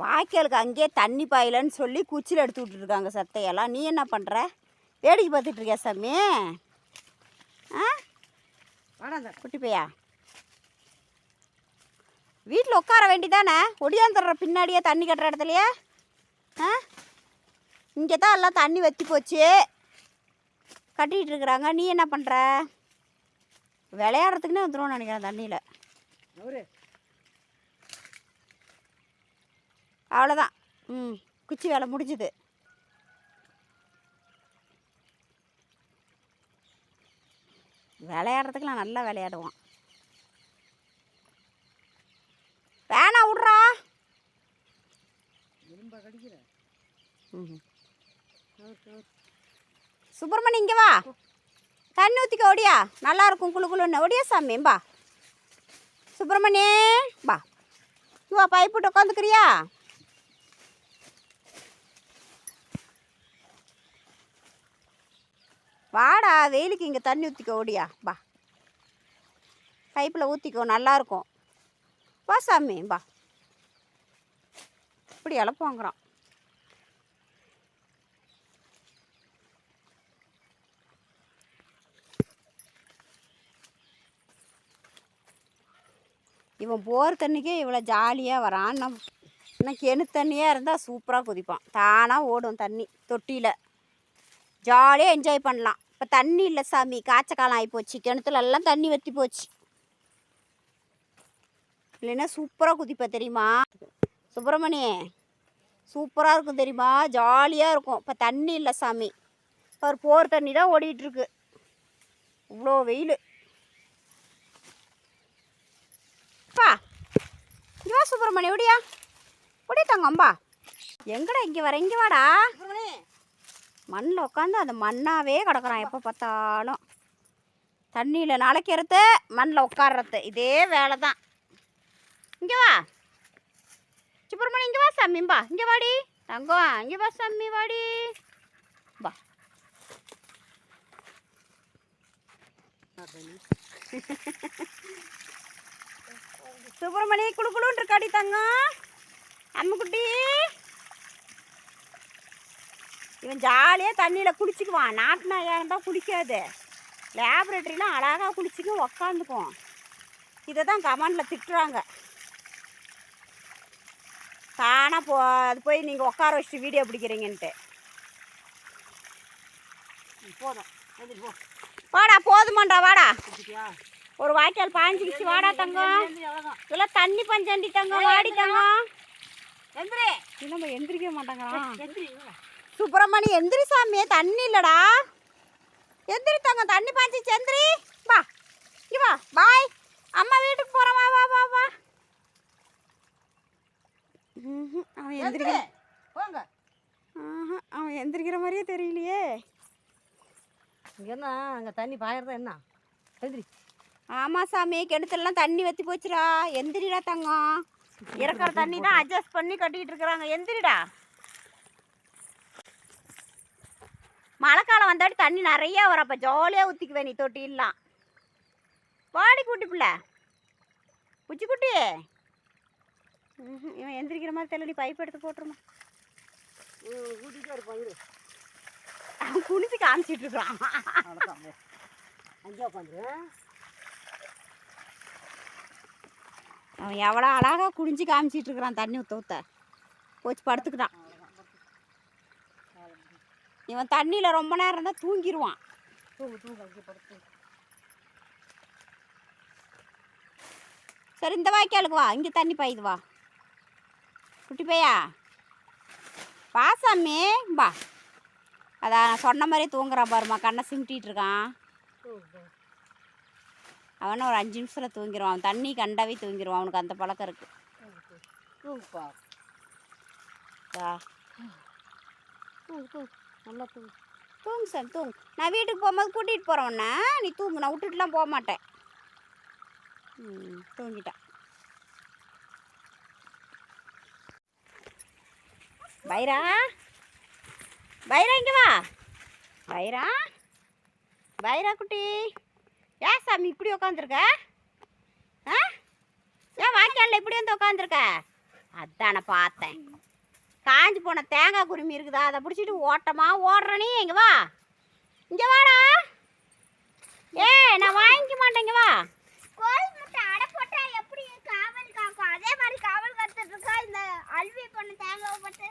வாய்க்காலுக்கு அங்கேயே தண்ணி பாயலன்னு சொல்லி குச்சியில் எடுத்து விட்டுருக்காங்க சத்தையெல்லாம். நீ என்ன பண்ணுற? வேடிக்கை பார்த்துட்ருக்கியா சாமி? குட்டி பையா வீட்டில் உட்கார வேண்டிதானே? ஒடியாந்துடுற பின்னாடியே தண்ணி கட்டுற இடத்துலையே. இங்கே தான் எல்லாம் தண்ணி வற்றி போச்சு, கட்டிகிட்டு இருக்கிறாங்க. நீ என்ன பண்ணுற? விளையாடுறதுக்குன்னே வந்துடும்னு நினைக்கிறேன் தண்ணியில். அவ்வளோதான். குச்சி வேலை முடிஞ்சுது. விளையாடுறதுக்குலாம் நல்லா விளையாடுவான். வேணா விட்றா. சுப்பிரமணி இங்கே வா, தண்ணி ஊற்றிக்க. ஓடியா, நல்லா இருக்கும் குழு குழுன்னு. ஓடியா சாமி பா. சுப்பிரமணி பா, வா பைப் விட்டு உட்காந்துக்கிறியா? வாடா, வெயிலுக்கு இங்கே தண்ணி ஊற்றிக்கோ. ஓடியா பா, பைப்பில் ஊற்றிக்கோ, நல்லாயிருக்கும். வா சாமி பா. இப்படி இழப்பு வாங்குறான். இவன் போர் தண்ணிக்கே இவ்வளோ ஜாலியாக வரான். இன்னும் கிணறு தண்ணியாக இருந்தால் சூப்பராக குதிப்பான். தானாக ஓடும் தண்ணி தொட்டியில். ஜாலியாக என்ஜாய் பண்ணலாம். இப்போ தண்ணி இல்லை சாமி, காய்ச்ச காலம் ஆகிப்போச்சு. கிணத்துல எல்லாம் தண்ணி வற்றி போச்சு. இல்லைன்னா சூப்பராக குதிப்ப தெரியுமா சுப்பிரமணி? சூப்பராக இருக்கும் தெரியுமா, ஜாலியாக இருக்கும். இப்போ தண்ணி இல்லை சாமி, ஒரு போர் தண்ணி தான் ஓடிட்டுருக்கு. இவ்வளோ வெயில். பா இங்கே வா சுப்பிரமணி. ஓடியா ஓடி தங்கம்பா. எங்கடா இங்கே வர? இங்கே வாடா. மண்ணில் உட்காந்து அந்த மண்ணாவே கிடக்குறான் எப்போ பார்த்தாலும். தண்ணியில் நனைக்கிறது, மண்ணில் உட்கார்றது, இதே வேலை தான். இங்கே வா சுப்பிரமணி, இங்கே வா சாமிம்பா. இங்கே வாடி தங்கம், இங்கே வா சாமி, வாடி பா. சுப்பிரமணி குழு குழுன்னு இருக்காடி தங்கம். அம்முக்குட்டி இவன் ஜாலியாக தண்ணியில் குளிச்சுக்குவான். நாட்டு நாயாக தான் குளிக்காது. லேபரேட்டரிலாம் அழகாக குளிச்சுக்கு உக்காந்துக்குவோம். இதை தான் கமெண்டில் திட்டுறாங்க. தானாக அது போய் நீங்கள் உட்கார வச்சுட்டு வீடியோ பிடிக்கிறீங்கன்ட்டு. போதும் வாடா, போதுமாண்டா வாடா. ஒரு வாய்க்கால் பாஞ்சிக்கிச்சு. வாடா தங்கம், இதெல்லாம் தண்ணி பஞ்சாண்டி தங்கம். வாடி தங்கம். நம்ம எந்திரிக்க மாட்டாங்களாம். சுப்பிரமணி எந்திரி சாமியே, தண்ணி இல்லைடா. எந்திரி தங்கம், தண்ணி பாஞ்சிச்சு. எந்திரி வா. இங்கே வா. பாய், அம்மா வீட்டுக்கு போகிறேன். வா வா வா வா. அவன் எந்திரிக்க போங்க. அவன் எந்திரிக்கிற மாதிரியே தெரியலையே. இங்கேன்னா அங்கே தண்ணி பாயறதா என்ன? எந்திரி. ஆமாம் சாமி, கிணத்துலலாம் தண்ணி வற்றி போச்சுடா. எந்திரிடா தங்கம். இறக்குற தண்ணி தான் அட்ஜஸ்ட் பண்ணி கட்டிக்கிட்டு இருக்கிறாங்க. எந்திரிடா. மழை காலம் வந்தாடி தண்ணி நிறையா வரும். அப்போ ஜாலியாக ஊற்றிக்குவேன் நீ தொட்டிலாம். வாடி குட்டி பிள்ளை, குச்சி குட்டி. இவன் எந்திரிக்கிற மாதிரி தெரியல. பைப் எடுத்து போட்டுருமா. அவன் குளிச்சு காமிச்சிட்டு இருக்கிறான். அங்கே உட்காந்து அவன் எவ்வளோ அழகாக குடிஞ்சு காமிச்சிட்டு இருக்கிறான். தண்ணி ஊற்ற ஊற்ற போச்சு படுத்துக்கிட்டான். இவன் தண்ணியில் ரொம்ப நேரம் இருந்தால் தூங்கிடுவான். சரி, இந்த வாய்க்காலுக்கு வா. இங்கே தண்ணி பாயுது. வா குட்டி பையா, வா சாமி பா. அதான் நான் சொன்ன மாதிரி தூங்குறான் பாருமா. கண்ணை சிமிட்டிகிட்டு இருக்கான். அவனை ஒரு 5 நிமிஷத்தில் தூங்கிடுவான். அவன் தண்ணி கண்டாவே தூங்கிடுவான். அவனுக்கு அந்த பழக்கம் இருக்குது. நல்லா தூங்கு. தூங்கு சார், தூங்கு. நான் வீட்டுக்கு போகும்போது கூட்டிகிட்டு போகிறேன் உன்னை. நீ தூங்கு, நான் விட்டுட்டுலாம் போக மாட்டேன். தூங்கிட்டான். பைரா, பைரா இங்கே வா. பைரா, பைரா குட்டி. ஏன் சாமி இப்படி உட்காந்துருக்க? ஏன் வாய்க்காலில் இப்படி வந்து உட்காந்துருக்க? அதான பார்த்தேன். காஞ்சி போன தேங்காய் குருமி இருக்குதா, அதை பிடிச்சிட்டு ஓட்டமா ஓடுற நீ. இங்க வா, இங்க வாடா. நான் வாங்கிக்க மாட்டேங்க. வா. கோழி முட்டை அடை போட்டா எப்படி காவல் காக்கும், அதே மாதிரி காவல் காத்துட்டு இருக்கா இந்த அல்வி பண்ண தேங்காய் போட்டு.